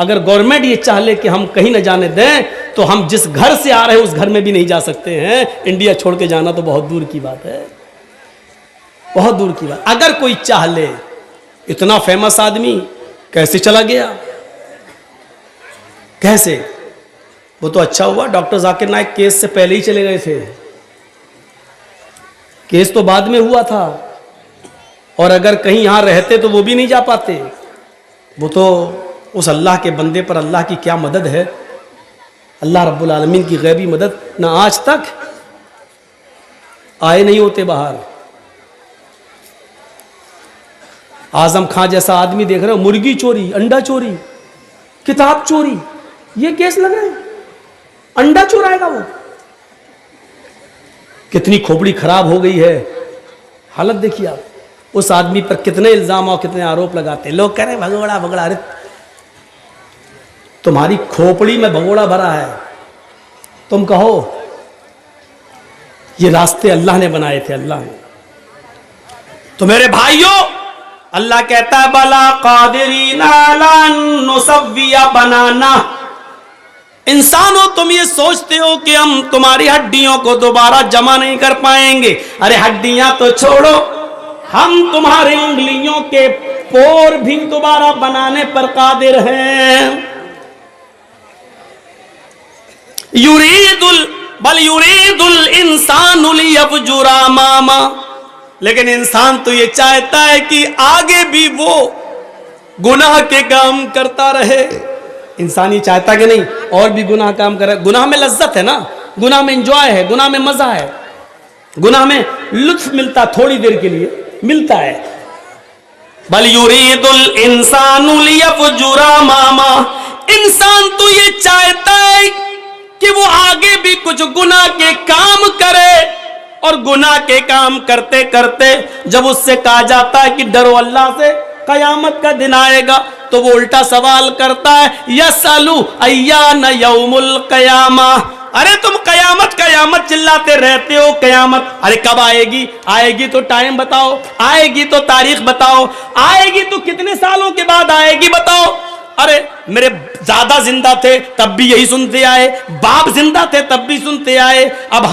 S1: اگر گورنمنٹ یہ چاہ لے کہ ہم کہیں نہ جانے دیں تو ہم جس گھر سے آ رہے ہیں اس گھر میں بھی نہیں جا سکتے ہیں. انڈیا چھوڑ کے جانا تو بہت دور کی بات ہے, بہت دور کی بات. اگر کوئی چاہ لے. اتنا فیمس آدمی کیسے چلا گیا, کیسے؟ وہ تو اچھا ہوا ڈاکٹر ذاکر نائک کیس سے پہلے ہی چلے گئے تھے. کیس تو بعد میں ہوا تھا, اور اگر کہیں یہاں رہتے تو وہ بھی نہیں جا پاتے. وہ تو اس اللہ کے بندے پر اللہ کی کیا مدد ہے, اللہ رب العالمین کی غیبی مدد. نہ آج تک آئے نہیں ہوتے باہر. اعظم خان جیسا آدمی دیکھ رہے ہو, مرغی چوری, انڈا چوری, کتاب چوری, یہ کیس لگ رہے ہیں. انڈا چورائے گا وہ. کتنی کھوپڑی خراب ہو گئی ہے. حالت دیکھیے آپ. اس آدمی پر کتنے الزام اور کتنے آروپ لگاتے ہیں. لوگ کہہ رہے ہیں بھگوڑا بھگوڑا. ارے تمہاری کھوپڑی میں بھگوڑا بھرا ہے. تم کہو یہ راستے اللہ نے بنائے تھے, اللہ نے. تو میرے بھائیوں, اللہ کہتا ہے بلا قادرین علی ان نسوی بنانا. انسانوں تم یہ سوچتے ہو کہ ہم تمہاری ہڈیوں کو دوبارہ جمع نہیں کر پائیں گے. ارے ہڈیاں تو چھوڑو, ہم تمہاری انگلیوں کے پور بھی دوبارہ بنانے پر قادر ہیں. بل یرید الانسان لیفجر اماما. لیکن انسان تو یہ چاہتا ہے کہ آگے بھی وہ گناہ کے کام کرتا رہے. انسان یہ چاہتا کہ نہیں اور بھی گناہ کام کرے. گناہ میں لذت ہے نا, گناہ میں انجوائے ہے, گناہ میں مزہ ہے, گناہ میں لطف ملتا, تھوڑی دیر کے لیے ملتا ہے. بل یرید الانسان لیفجر اماما. انسان تو یہ چاہتا ہے کہ وہ آگے بھی کچھ گناہ کے کام کرے, اور گناہ کے کام کرتے کرتے جب اس سے کہا جاتا ہے کہ ڈرو اللہ سے, قیامت کا دن آئے گا, تو وہ الٹا سوال کرتا ہے یسالو ایان یوم القیامہ. ارے تم قیامت قیامت چلاتے رہتے ہو, قیامت ارے کب آئے گی, آئے گی تو ٹائم بتاؤ, آئے گی تو تاریخ بتاؤ, آئے گی تو کتنے سالوں کے بعد آئے گی بتاؤ. ارے میرے دادا زندہ تھے تب بھی یہی سنتے آئے, باپ زندہ تھے تب بھی سنتے آئے, اب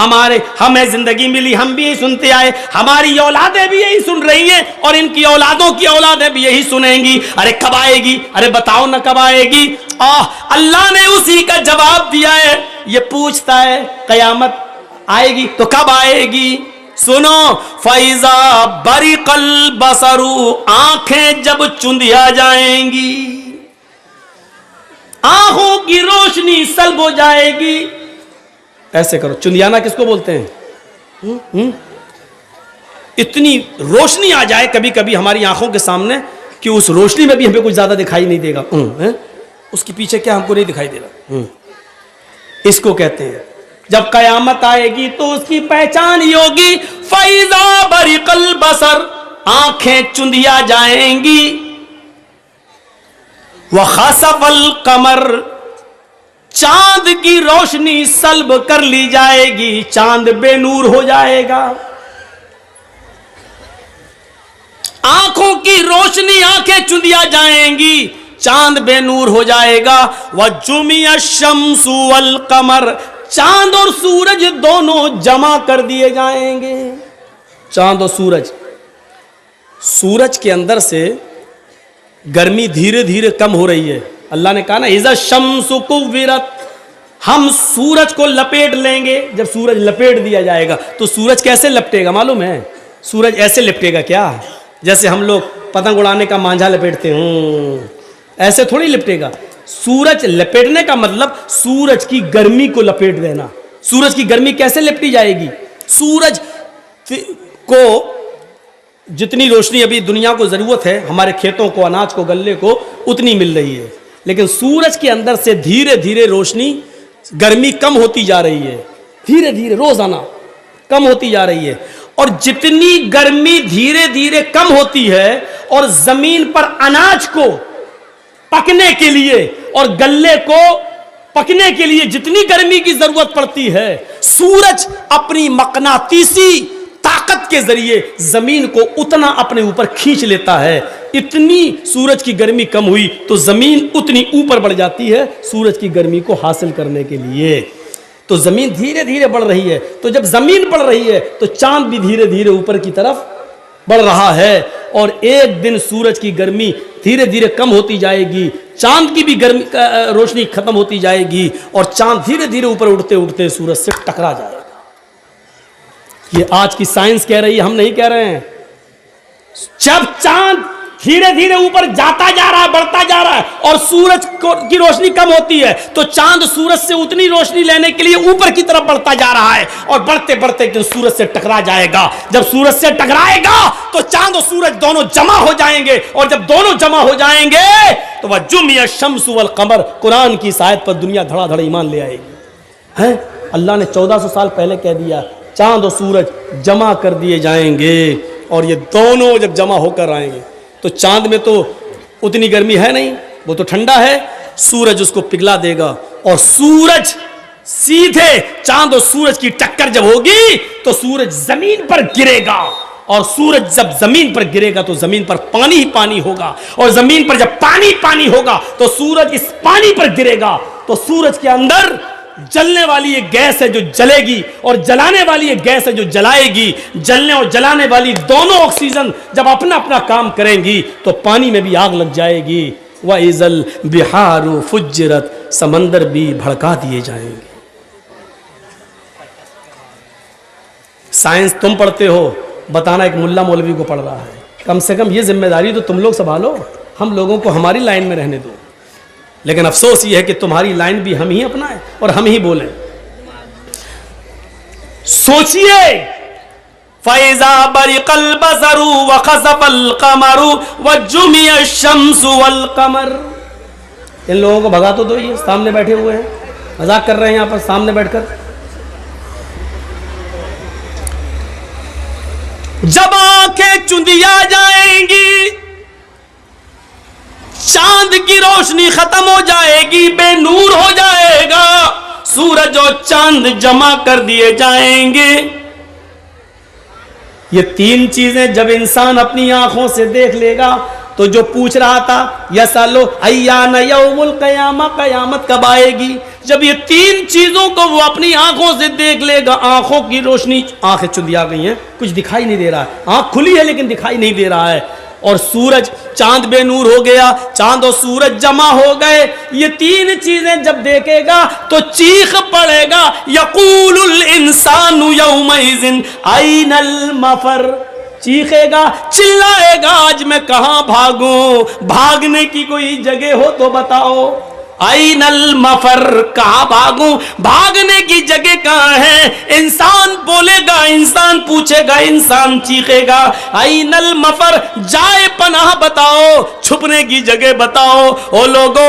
S1: ہمیں زندگی ملی ہم بھی یہی سنتے آئے, ہماری اولادیں بھی یہی سن رہی ہیں, اور ان کی اولادوں کی اولادیں بھی یہی سنیں گی. ارے کب آئے گی, ارے بتاؤ نہ کب آئے گی. اللہ نے اسی کا جواب دیا ہے. یہ پوچھتا ہے قیامت آئے گی تو کب آئے گی. سنو, فَإِذَا بَرِقَ الْبَصَرُ, آنکھیں جب چندیا جائیں گی, آنکھوں کی روشنی سلب ہو جائے گی. ایسے کرو, چندیانا کس کو بولتے ہیں؟ اتنی روشنی آ جائے کبھی کبھی ہماری آنکھوں کے سامنے کہ اس روشنی میں بھی ہمیں کچھ زیادہ دکھائی نہیں دے گا. اس کے پیچھے کیا ہم کو نہیں دکھائی دے رہا. اس کو کہتے ہیں جب قیامت آئے گی تو اس کی پہچان یہ ہوگی فَإِذَا بَرِقَ الْبَصَرُ، آنکھیں چندیا جائیں گی، وَخَسَفَ الْقَمَرُ، چاند کی روشنی سلب کر لی جائے گی، چاند بے نور ہو جائے گا، آنکھوں کی روشنی، آنکھیں چندیا جائیں گی، چاند بے نور ہو جائے گا، وَجُمِعَ الشَّمْسُ وَالْقَمَرُ، چاند اور سورج دونوں جمع کر دیے جائیں گے۔ چاند اور سورج، سورج کے اندر سے گرمی دھیرے دھیرے کم ہو رہی ہے۔ اللہ نے کہا نا اِذَا الشَّمْسُ كُوِّرَتْ، ہم سورج کو لپیٹ لیں گے۔ جب سورج لپیٹ دیا جائے گا تو سورج کیسے لپٹے گا معلوم ہے؟ سورج ایسے لپٹے گا کیا؟ جیسے ہم لوگ پتنگ اڑانے کا مانجھا لپیٹتے ہیں، ایسے تھوڑی لپٹے گا۔ سورج لپیٹنے کا مطلب سورج کی گرمی کو لپیٹ دینا۔ سورج کی گرمی کیسے لپٹی جائے گی؟ سورج کو جتنی روشنی ابھی دنیا کو ضرورت ہے، ہمارے کھیتوں کو، اناج کو، غلے کو، اتنی مل رہی ہے، لیکن سورج کے اندر سے دھیرے دھیرے روشنی، گرمی کم ہوتی جا رہی ہے، دھیرے دھیرے روزانہ کم ہوتی جا رہی ہے۔ اور جتنی گرمی دھیرے دھیرے کم ہوتی ہے اور زمین پر اناج کو پکنے کے لیے اور غلے کو پکنے کے لیے جتنی گرمی کی ضرورت پڑتی ہے، سورج اپنی مقناطیسی طاقت کے ذریعے زمین کو اتنا اپنے اوپر کھینچ لیتا ہے۔ اتنی سورج کی گرمی کم ہوئی تو زمین اتنی اوپر بڑھ جاتی ہے سورج کی گرمی کو حاصل کرنے کے لیے۔ تو زمین دھیرے دھیرے بڑھ رہی ہے، تو جب زمین بڑھ رہی ہے تو چاند بھی دھیرے دھیرے اوپر کی طرف بڑھ رہا ہے، اور ایک دن سورج کی گرمی دھیرے دھیرے کم ہوتی جائے گی، چاند کی بھی گرمی روشنی ختم ہوتی جائے گی، اور چاند دھیرے دھیرے اوپر اٹھتے اٹھتے سورج سے ٹکرا جائے گا۔ یہ آج کی سائنس کہہ رہی ہے، ہم نہیں کہہ رہے ہیں۔ جب چاند دھیرے دھیرے اوپر جاتا جا رہا ہے، بڑھتا جا رہا ہے، اور سورج کی روشنی کم ہوتی ہے، تو چاند سورج سے اتنی روشنی لینے کے لیے اوپر کی طرف بڑھتا جا رہا ہے، اور بڑھتے بڑھتے سورج سے ٹکرا جائے گا۔ جب سورج سے ٹکرائے گا تو چاند اور سورج دونوں جمع ہو جائیں گے، اور جب دونوں جمع ہو جائیں گے تو وَجُمِعَ الشَّمْسُ وَالْقَمَرُ، قرآن کی اس آیت پر دنیا دھڑا دھڑ ایمان لے آئے گی۔ ہیں اللہ نے 1400 سال پہلے کہہ دیا چاند اور سورج جمع کر دیے جائیں گے، اور یہ دونوں جب جمع ہو کر آئیں گے تو چاند میں تو اتنی گرمی ہے نہیں، وہ تو ٹھنڈا ہے، سورج اس کو پگھلا دے گا، اور سورج سیدھے چاند اور سورج کی ٹکر جب ہوگی تو سورج زمین پر گرے گا، اور سورج جب زمین پر گرے گا تو زمین پر پانی ہی پانی ہوگا، اور زمین پر جب پانی پانی ہوگا تو سورج اس پانی پر گرے گا، تو سورج کے اندر جلنے والی ایک گیس ہے جو جلے گی، اور جلانے والی ایک گیس ہے جو جلائے گی۔ جلنے اور جلانے والی دونوں آکسیجن جب اپنا اپنا کام کریں گی تو پانی میں بھی آگ لگ جائے گی۔ وَإِذَا الْبِحَارُ فُجِّرَتْ، سمندر بھی بھڑکا دیے جائیں گے۔ سائنس تم پڑھتے ہو، بتانا ایک ملا مولوی کو پڑھ رہا ہے، کم سے کم یہ ذمہ داری تو تم لوگ سنبھالو، ہم لوگوں کو ہماری لائن میں رہنے دو۔ لیکن افسوس یہ ہے کہ تمہاری لائن بھی ہم ہی اپنائیں اور ہم ہی بولیں۔ سوچئے فَإِذَا بَرِقَ الْبَصَرُ وَخَسَفَ الْقَمَرُ وَجُمِعَ الشَّمْسُ وَالْقَمَرُ۔ ان لوگوں کو بھگا تو دو، یہ سامنے بیٹھے ہوئے ہیں، مذاق کر رہے ہیں یہاں پر سامنے بیٹھ کر۔ جب آنکھیں چندیا جائیں گی، چاند کی روشنی ختم ہو جائے گی، بے نور ہو جائے گا، سورج اور چاند جمع کر دیے جائیں گے۔ یہ تین چیزیں جب انسان اپنی آنکھوں سے دیکھ لے گا تو جو پوچھ رہا تھا یسالو ایان یوم القیامہ، قیامت کب آئے گی، جب یہ تین چیزوں کو وہ اپنی آنکھوں سے دیکھ لے گا، آنکھوں کی روشنی، آنکھیں چندیا گئی ہیں، کچھ دکھائی نہیں دے رہا ہے، آنکھ کھلی ہے لیکن دکھائی نہیں دے رہا ہے، اور سورج، چاند بے نور ہو گیا، چاند اور سورج جمع ہو گئے، یہ تین چیزیں جب دیکھے گا تو چیخ پڑے گا، یقول الانسان یومئذ این المفر، چیخے گا، چلائے گا، آج میں کہاں بھاگوں، بھاگنے کی کوئی جگہ ہو تو بتاؤ، این المفر، کہاں بھاگوں، بھاگنے کی جگہ کہاں ہے، انسان بولے گا، انسان پوچھے گا، انسان چیخے گا، این المفر، جائے پناہ بتاؤ، چھپنے کی جگہ بتاؤ۔ او لوگو،